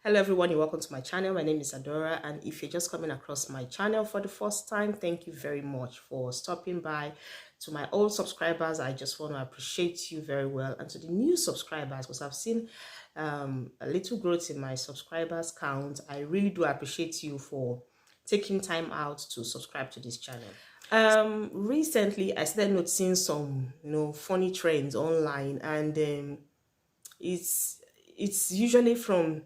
Hello everyone, you're welcome to my channel. My name is Adora, and if you're just coming across my channel for the first time, thank you very much for stopping by. To my old subscribers, I just want to appreciate you very well, and to the new subscribers, because I've seen a little growth in my subscribers count. I really do appreciate you for taking time out to subscribe to this channel. Recently I started noticing some funny trends online, and it's usually from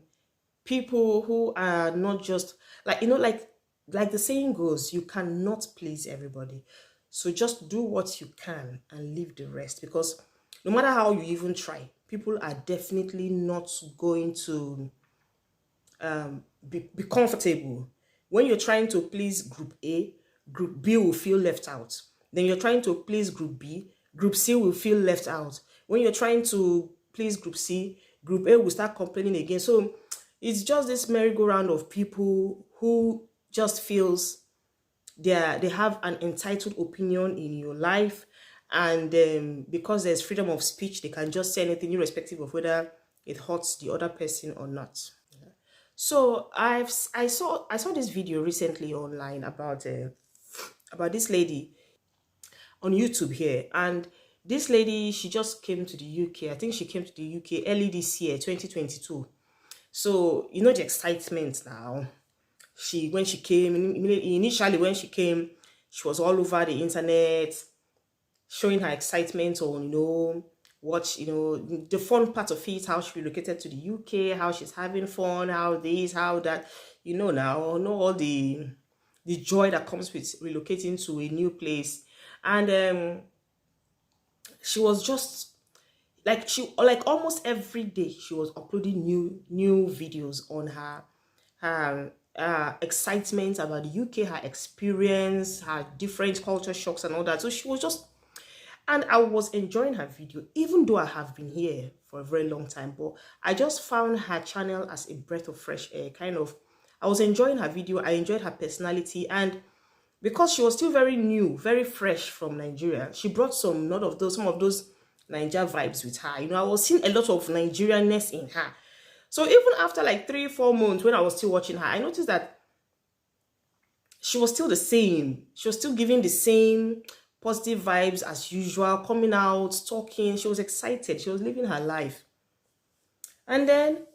people who are not just like the saying goes, you cannot please everybody. So just do what you can and leave the rest, because no matter how you even try, people are definitely not going to be comfortable. When you're trying to please group A, group B will feel left out. Then you're trying to please group B, group C will feel left out. When you're trying to please group C, group A will start complaining again. So it's just this merry-go-round of people who just feels they have an entitled opinion in your life, and because there's freedom of speech, they can just say anything irrespective of whether it hurts the other person or not. So I saw this video recently online about this lady on YouTube here, and this lady, she just came to the UK. I think she came to the UK early this year, 2022. So you know the excitement now. When she came initially, when she came, she was all over the internet showing her excitement on what the fun part of it, how she relocated to the UK, how she's having fun, how this, how that, now know all the joy that comes with relocating to a new place. And she was just like almost every day she was uploading new videos on her excitement about the UK, her experience, her different culture shocks and all that. So she was just, and I was enjoying her video, even though I have been here for a very long time. But I just found her channel as a breath of fresh air. Kind of, I was enjoying her video. I enjoyed her personality, and because she was still very new, very fresh from Nigeria, she brought some of those Niger vibes with her. I was seeing a lot of Nigerianness in her. So even after like 3-4 months, when I was still watching her, I noticed that she was still the same. She was still giving the same positive vibes as usual, coming out, talking. She was excited. She was living her life. And then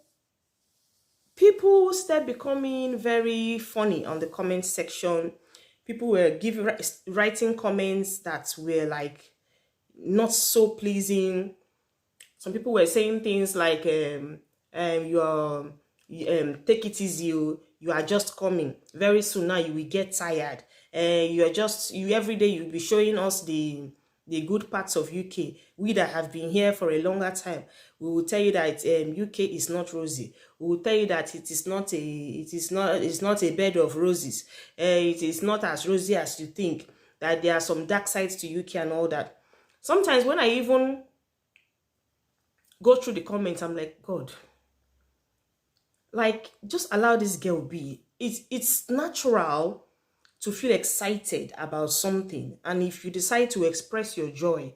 people started becoming very funny on the comment section. People were writing comments that were like not so pleasing. Some people were saying things like take it easy, you are just coming very soon, now you will get tired, you every day you'll be showing us the good parts of UK. We that have been here for a longer time, we will tell you that UK is not rosy. We will tell you that it's not a bed of roses. It is not as rosy as you think, that there are some dark sides to UK and all that. Sometimes when I even go through the comments, I'm like, God, like, just allow this girl be. It's natural to feel excited about something, and if you decide to express your joy,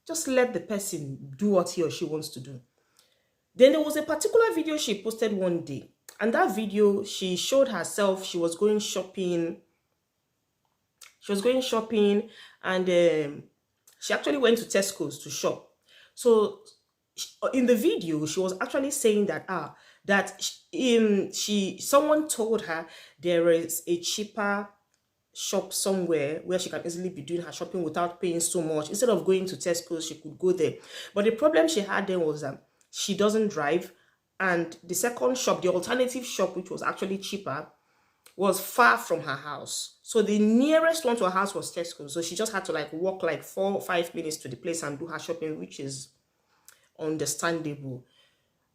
just let the person do what he or she wants to do. Then there was a particular video she posted one day, and that video, she showed herself, she was going shopping. And she actually went to Tesco's to shop. So in the video, she was actually saying that someone told her there is a cheaper shop somewhere where she can easily be doing her shopping without paying so much. Instead of going to Tesco, she could go there. But the problem she had then was that she doesn't drive, and the second shop, the alternative shop, which was actually cheaper, was far from her house. So the nearest one to her house was Tesco. So she just had to like walk like 4 or 5 minutes to the place and do her shopping, which is understandable.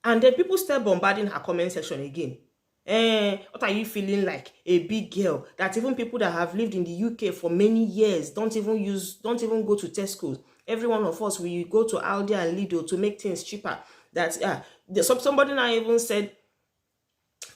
And then people start bombarding her comment section again. What are you feeling like, a big girl, that even people that have lived in the UK for many years don't even go to Tesco? Every one of us, we go to Aldi and Lidl to make things cheaper. That somebody now even said,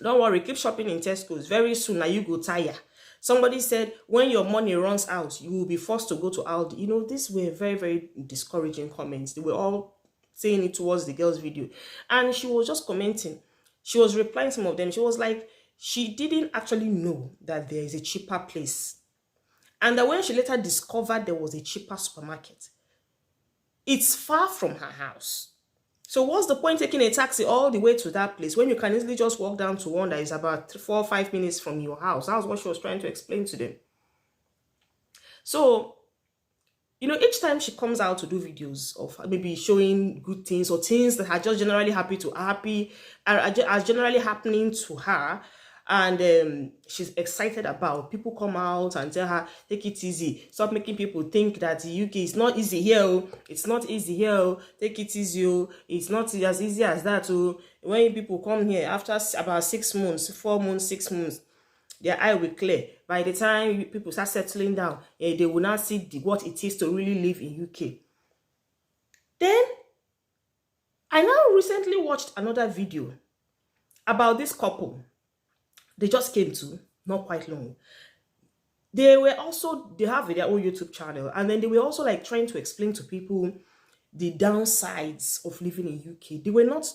don't worry, keep shopping in Tesco's. Very soon now you go tire. Somebody said, when your money runs out, you will be forced to go to Aldi. These were very, very discouraging comments. They were all saying it towards the girl's video. And she was just commenting She was replying some of them. She was like, she didn't actually know that there is a cheaper place. And that when she later discovered there was a cheaper supermarket, it's far from her house. So what's the point taking a taxi all the way to that place when you can easily just walk down to one that is about 4 or 5 minutes from your house? That's what she was trying to explain to them. So, each time she comes out to do videos of maybe showing good things or things that are just generally are generally happening to her, and she's excited about, people come out and tell her, take it easy, stop making people think that the UK is not easy here. It's not easy here. Take it easy. It's not as easy as that. When people come here after about 6 months, 4 months, 6 months, their eye will clear. By the time people start settling down, they will not see what it is to really live in UK. Then, I now recently watched another video about this couple. They just came to, not quite long. They have their own YouTube channel, and then they were also like trying to explain to people the downsides of living in UK. They were not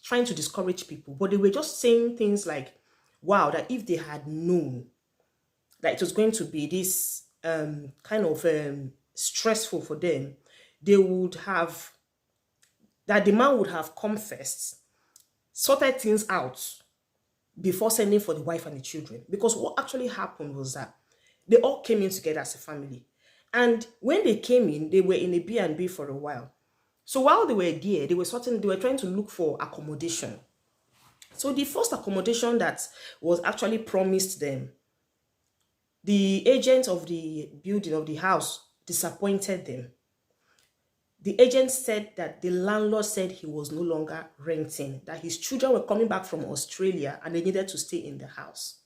trying to discourage people, but they were just saying things like, wow, that if they had known that it was going to be this kind of stressful for them, they would have, that the man would have come first, sorted things out before sending for the wife and the children. Because what actually happened was that they all came in together as a family. And when they came in, they were in a B&B for a while. So while they were there, they were trying to look for accommodation. So the first accommodation that was actually promised them, the agent of the building, of the house, disappointed them. The agent said that the landlord said he was no longer renting, that his children were coming back from Australia and they needed to stay in the house.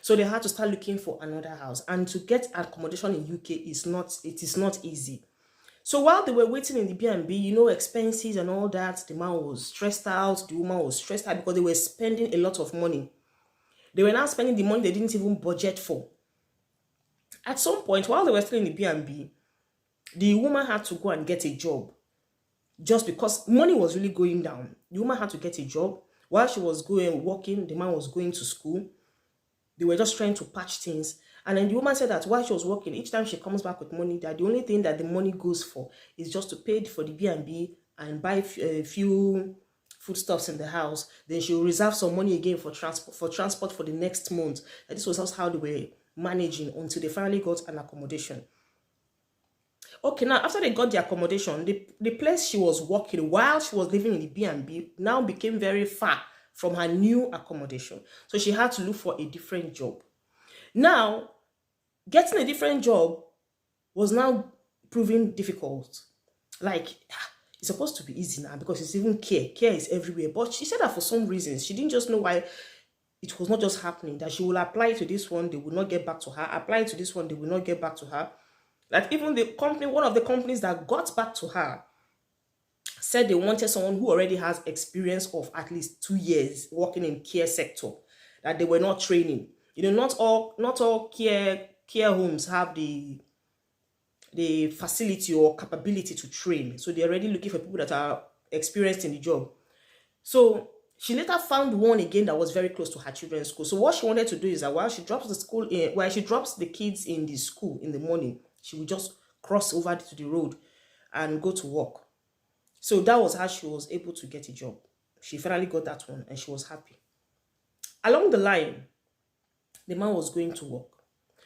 So they had to start looking for another house. And to get accommodation in UK is not easy. So while they were waiting in the B&B, expenses and all that, the man was stressed out, the woman was stressed out because they were spending a lot of money. They were now spending the money they didn't even budget for. At some point, while they were still in the B&B, the woman had to go and get a job. Just because money was really going down, the woman had to get a job. While she was working, the man was going to school. They were just trying to patch things. And then the woman said that while she was working, each time she comes back with money, that the only thing that the money goes for is just to pay for the B&B and buy a few foodstuffs in the house. Then she will reserve some money again for transport for the next month. And this was also how they were managing until they finally got an accommodation. Okay, now after they got the accommodation, the place she was working while she was living in the B&B now became very far from her new accommodation. So she had to look for a different job. Now, getting a different job was now proving difficult. Like, it's supposed to be easy now because it's even care. Care is everywhere. But she said that for some reasons, she didn't just know why it was not just happening. That she will apply to this one, they will not get back to her. Apply to this one, they will not get back to her. That even the company, one of the companies that got back to her, said they wanted someone who already has experience of at least 2 years working in care sector, that they were not training. Not all care homes have the facility or capability to train. So they're already looking for people that are experienced in the job. So she later found one again that was very close to her children's school. So what she wanted to do is that while she drops the kids in the school in the morning, she would just cross over to the road and go to work. So that was how she was able to get a job. She finally got that one and she was happy. Along the line, the man was going to work.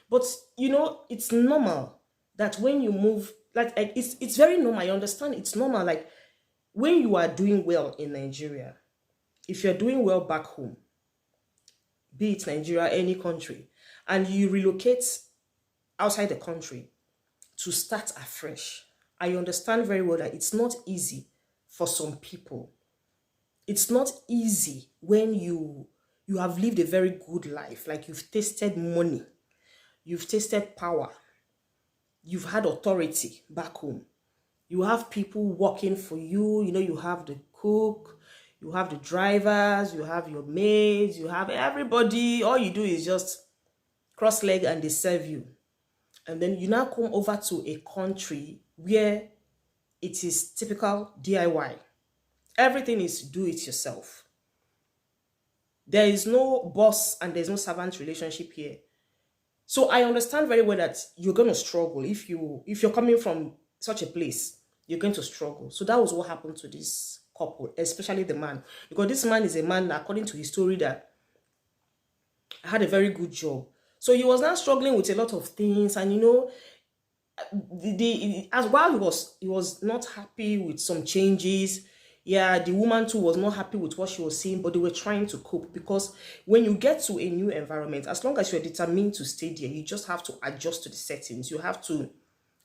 But, it's normal that when you move, it's very normal. I understand it's normal. Like, when you are doing well in Nigeria, if you're doing well back home, be it Nigeria, any country, and you relocate outside the country to start afresh, I understand very well that it's not easy for some people. It's not easy when you have lived a very good life, like you've tasted money, you've tasted power, you've had authority back home. You have people working for you, you have the cook, you have the drivers, you have your maids, you have everybody. All you do is just cross leg and they serve you. And then you now come over to a country where it is typical DIY. Everything is do it yourself. There is no boss and there's no servant relationship here. So I understand very well that you're going to struggle if you're coming from such a place. You're going to struggle. So that was what happened to this couple, especially the man, because this man is a man that, according to his story, that had a very good job. So he was now struggling with a lot of things, and as while he was not happy with some changes. Yeah, the woman too was not happy with what she was seeing, but they were trying to cope, because when you get to a new environment, as long as you're determined to stay there, you just have to adjust to the settings. You have to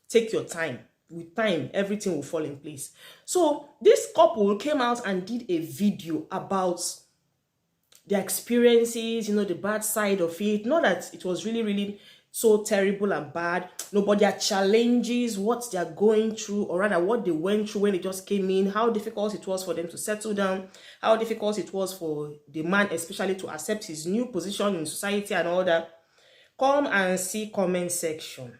take your time. With time, everything will fall in place. So this couple came out and did a video about their experiences, the bad side of it. Not that it was really, really so terrible and bad. No, but their challenges, what they're going through, or rather what they went through when they just came in, how difficult it was for them to settle down, how difficult it was for the man especially to accept his new position in society and all that. Come and see comment section.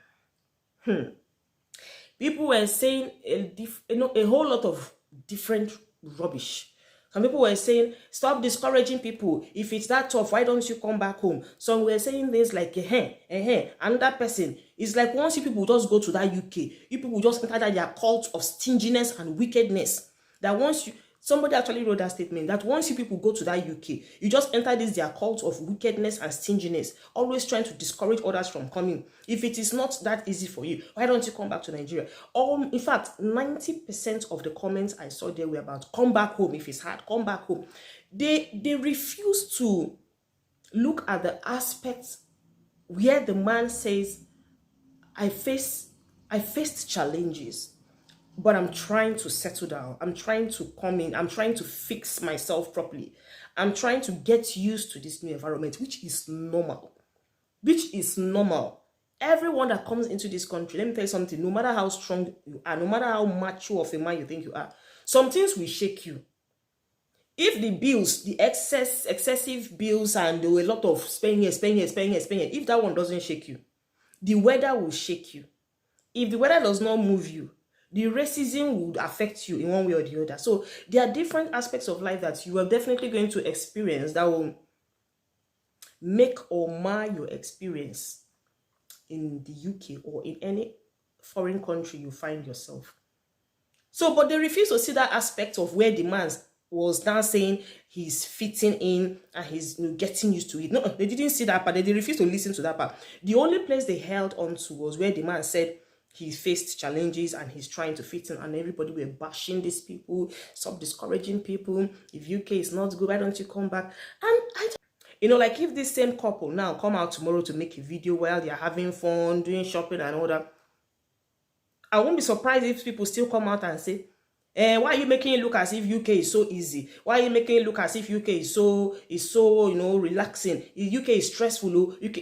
People were saying a whole lot of different rubbish. Some people were saying, stop discouraging people. If it's that tough, why don't you come back home? Some were saying things like, another person. It's like once you people just go to that UK, you people just enter that their cult of stinginess and wickedness. That once you, somebody actually wrote that statement, that once you people go to that UK, you just enter this their cult of wickedness and stinginess, always trying to discourage others from coming. If it is not that easy for you, why don't you come back to Nigeria? In fact, 90% of the comments I saw there were about come back home. If it's hard, come back home. They refuse to look at the aspects where the man says, I faced challenges, but I'm trying to settle down. I'm trying to come in. I'm trying to fix myself properly. I'm trying to get used to this new environment, which is normal. Which is normal. Everyone that comes into this country, let me tell you something, no matter how strong you are, no matter how mature of a man you think you are, some things will shake you. If the bills, the excessive bills, and there were a lot of spending, if that one doesn't shake you, the weather will shake you. If the weather does not move you, the racism would affect you in one way or the other. So there are different aspects of life that you are definitely going to experience that will make or mar your experience in the UK or in any foreign country you find yourself. So, but they refuse to see that aspect of where the man was now saying he's fitting in and he's getting used to it. No, they didn't see that part. They refused to listen to that part. The only place they held on to was where the man said he faced challenges and he's trying to fit in, and everybody were bashing these people, stop discouraging people. If UK is not good, why don't you come back? And like if this same couple now come out tomorrow to make a video while they're having fun, doing shopping and all that, I won't be surprised if people still come out and say, why are you making it look as if UK is so easy? Why are you making it look as if UK is so relaxing? UK is stressful, UK,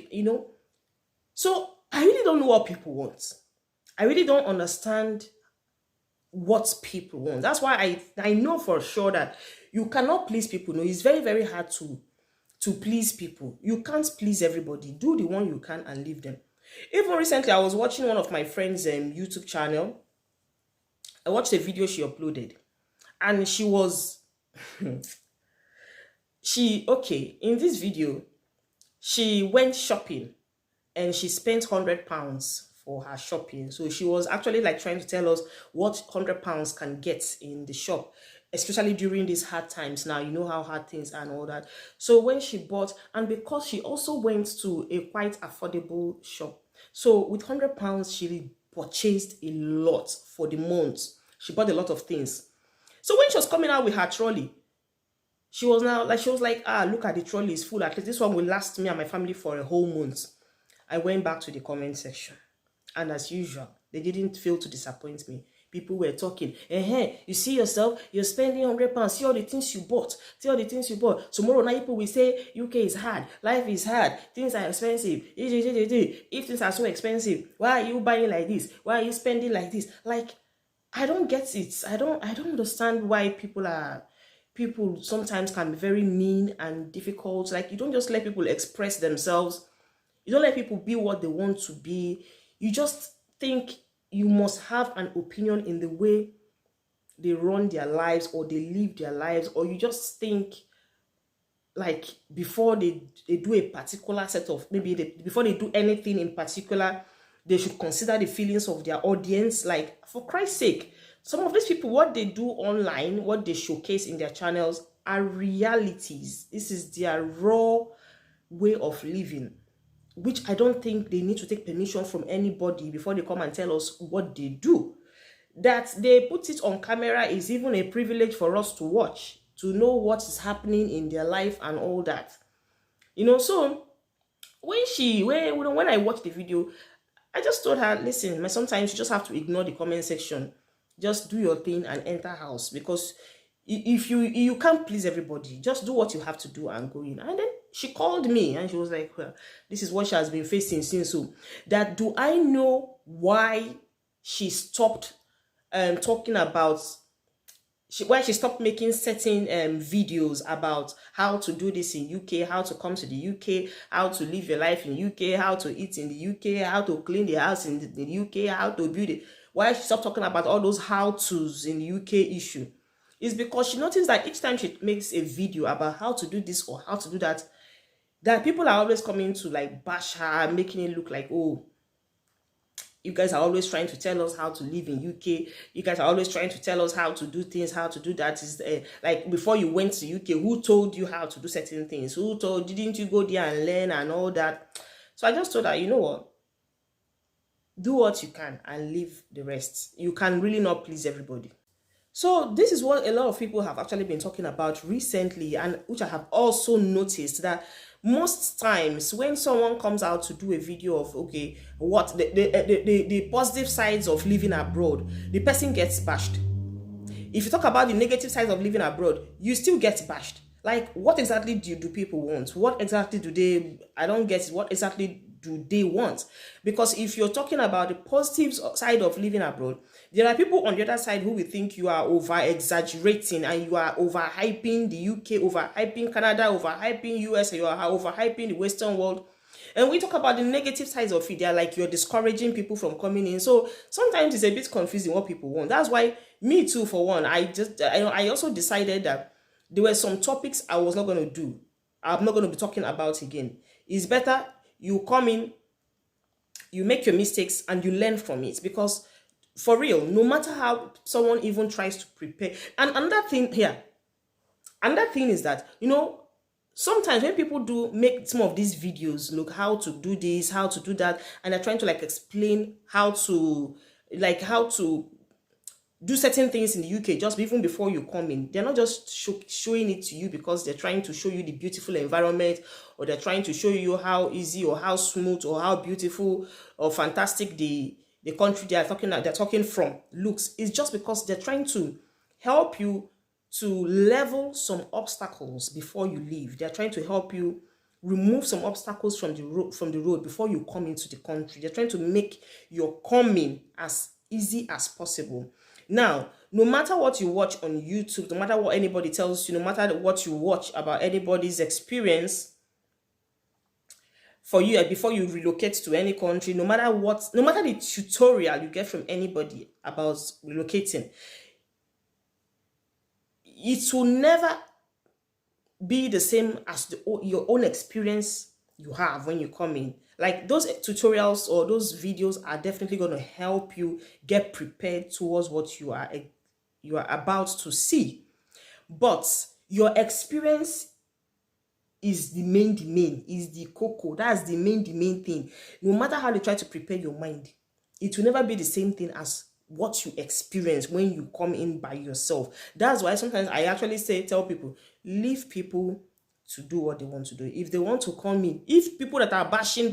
So I really don't know what people want. I really don't understand what people want. That's why I know for sure that you cannot please people. No, it's very, very hard to please people. You can't please everybody. Do the one you can and leave them. Even recently, I was watching one of my friends' YouTube channel. I watched a video she uploaded, and she was, in this video, she went shopping, and she spent £100 for her shopping. So she was actually like trying to tell us what £100 can get in the shop, especially during these hard times now. You know how hard things are and all that. So when she bought, and because she also went to a quite affordable shop, so with £100 she purchased a lot for the month. She bought a lot of things. So when she was coming out with her trolley, she was like, look at the trolley, is full. At least this one will last me and my family for a whole month. I went back to the comment section, and as usual, they didn't fail to disappoint me. People were talking, you see yourself, you're spending £100, see all the things you bought, Tomorrow night people will say UK is hard, life is hard, things are expensive. If things are so expensive, why are you buying like this? Why are you spending like this? Like, I don't get it. I don't understand why people sometimes can be very mean and difficult. Like, you don't just let people express themselves. You don't let people be what they want to be. You just think you must have an opinion in the way they run their lives or they live their lives, or you just think like before they do a particular set of, maybe before they do anything in particular, they should consider the feelings of their audience. Like, for Christ's sake, some of these people, what they do online, what they showcase in their channels are realities. This is their raw way of living, which I don't think they need to take permission from anybody before they come and tell us what they do. That they put it on camera is even a privilege for us to watch, to know what is happening in their life and all that. So when I watched the video, I just told her, listen, sometimes you just have to ignore the comment section. Just do your thing and enter house, because if you can't please everybody, just do what you have to do and go in. And then she called me and she was like, well, this is what she has been facing since. So that, do I know why she stopped talking about, why she stopped making certain videos about how to do this in UK, how to come to the UK, how to live your life in UK, how to eat in the UK, how to clean the house in the UK, how to build it. Why she stopped talking about all those how-tos in the UK issue? Is because she noticed that each time she makes a video about how to do this or how to do that, that people are always coming to like bash her, making it look like, oh, you guys are always trying to tell us how to live in UK. You guys are always trying to tell us how to do things, how to do that. Is like, before you went to UK, who told you how to do certain things? Didn't you go there and learn and all that? So I just told her, you know what? Do what you can and leave the rest. You can really not please everybody. So this is what a lot of people have actually been talking about recently, and which I have also noticed, that most times when someone comes out to do a video of, okay, what the positive sides of living abroad, the person gets bashed. If you talk about the negative sides of living abroad, you still get bashed. Like, what exactly do people want? What exactly do they, I don't get it. What exactly do they want? Because if you're talking about the positive side of living abroad, there are people on the other side who will think you are over exaggerating and you are overhyping the UK, overhyping Canada, overhyping US, and you are overhyping the Western world. And we talk about the negative sides of it. They're like, you're discouraging people from coming in. So sometimes it's a bit confusing what people want. That's why me too, for one, I also decided that there were some topics I was not going to do. I'm not going to be talking about again. It's better you come in, you make your mistakes, and you learn from it. Because for real, no matter how someone even tries to prepare. And another thing is that, sometimes when people do make some of these videos, look, how to do this, how to do that, and they're trying to like explain how to do certain things in the UK just even before you come in. They're not just showing it to you because they're trying to show you the beautiful environment, or they're trying to show you how easy or how smooth or how beautiful or fantastic the country they're talking from looks. It's just because they're trying to help you to level some obstacles before you leave. They're trying to help you remove some obstacles from the road before you come into the country. They're trying to make your coming as easy as possible. Now, no matter what you watch on YouTube, no matter what anybody tells you, no matter what you watch about anybody's experience for you before you relocate to any country, no matter the tutorial you get from anybody about relocating, it will never be the same as your own experience you have when you come in. Like, those tutorials or those videos are definitely going to help you get prepared towards what you are about to see. But your experience is the main, is the cocoa. That's the main thing. No matter how they try to prepare your mind, it will never be the same thing as what you experience when you come in by yourself. That's why sometimes I actually tell people, leave people to do what they want to do. If they want to come in, if people that are bashing,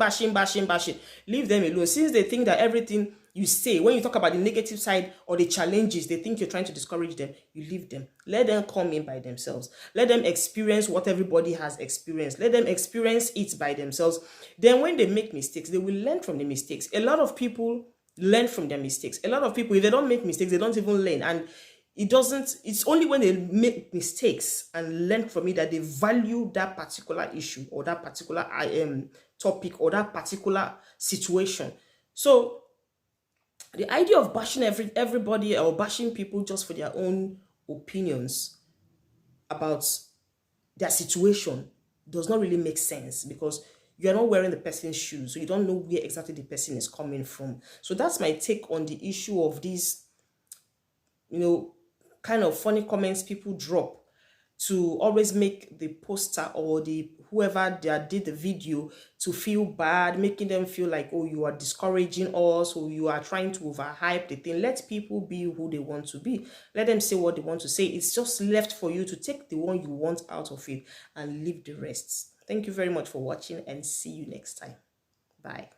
leave them alone. Since they think that everything you say, when you talk about the negative side or the challenges, they think you're trying to discourage them, you leave them. Let them come in by themselves. Let them experience what everybody has experienced. Let them experience it by themselves. Then when they make mistakes, they will learn from the mistakes. A lot of people learn from their mistakes. A lot of people, if they don't make mistakes, they don't even learn. And it's only when they make mistakes and learn from it that they value that particular issue or that particular topic or that particular situation. So the idea of bashing everybody or bashing people just for their own opinions about their situation does not really make sense, because you're not wearing the person's shoes, so you don't know where exactly the person is coming from. So that's my take on the issue of these, you know, kind of funny comments people drop to always make the poster or the whoever that did the video to feel bad, making them feel like, oh, you are discouraging us, or you are trying to overhype the thing. Let people be who they want to be. Let them say what they want to say. It's just left for you to take the one you want out of it and leave the rest. Thank you very much for watching, and see you next time. Bye.